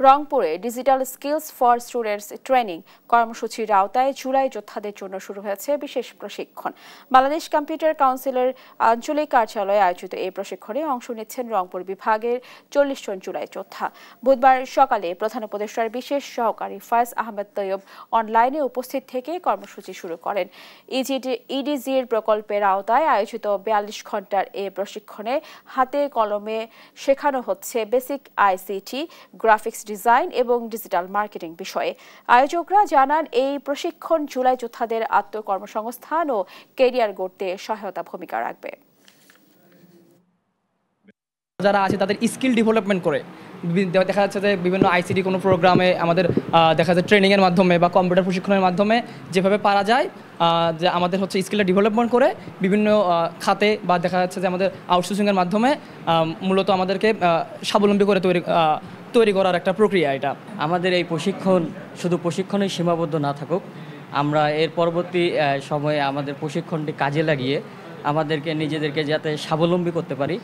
রংপুরে digital skills for students training কর্মসূচির আওতায় জুলাই যোদ্ধাদের জন্য শুরু হয়েছে বিশেষ প্রশিক্ষণ। বাংলাদেশ কম্পিউটার কাউন্সিলের আঞ্চলিক কার্যালয়ে আয়োজিত এই প্রশিক্ষণে অংশ নিচ্ছেন রংপুর বিভাগের ৪০ জন জুলাই যোদ্ধা। বুধবার সকালে প্রধান উপদেষ্টার বিশেষ সহকারী ফয়েজ আহমেদ তৈয়ব অনলাইনে উপস্থিত থেকে কর্মসূচি শুরু করেন। ইডিজির প্রকল্পের আওতায় আয়োজিত ৪২ ঘণ্টার এই প্রশিক্ষণে হাতে কলমে শেখানো হচ্ছে বেসিক আইসিটি, গ্রাফিক্স ডিজাইন এবং ডিজিটাল মার্কেটিং বিষয়ে। আয়োজকরা জানান, এই প্রশিক্ষণ জুলাই যোদ্ধাদের আত্মকর্মসংস্থান ও ক্যারিয়ার গড়তে সহায়তা ভূমিকা রাখবে। যারা আছে তাদের স্কিল ডেভেলপমেন্ট করে দেখা যাচ্ছে যে বিভিন্ন আইসিটি কোনো প্রোগ্রামে আমাদের দেখা যাচ্ছে ট্রেনিংয়ের মাধ্যমে বা কম্পিউটার প্রশিক্ষণের মাধ্যমে যেভাবে পারা যায় যে আমাদের হচ্ছে স্কিলটা ডেভেলপমেন্ট করে বিভিন্ন খাতে বা দেখা যাচ্ছে যে আমাদের আউটসোর্সিংয়ের মাধ্যমে মূলত আমাদেরকে স্বাবলম্বী করে তৈরি করার একটা প্রক্রিয়া। এটা আমাদের এই প্রশিক্ষণ শুধু প্রশিক্ষণে সীমাবদ্ধ না থাকুক, আমরা এর পরবর্তী সময়ে আমাদের প্রশিক্ষণটি কাজে লাগিয়ে আমাদেরকে নিজেদেরকে যাতে স্বাবলম্বী করতে পারি।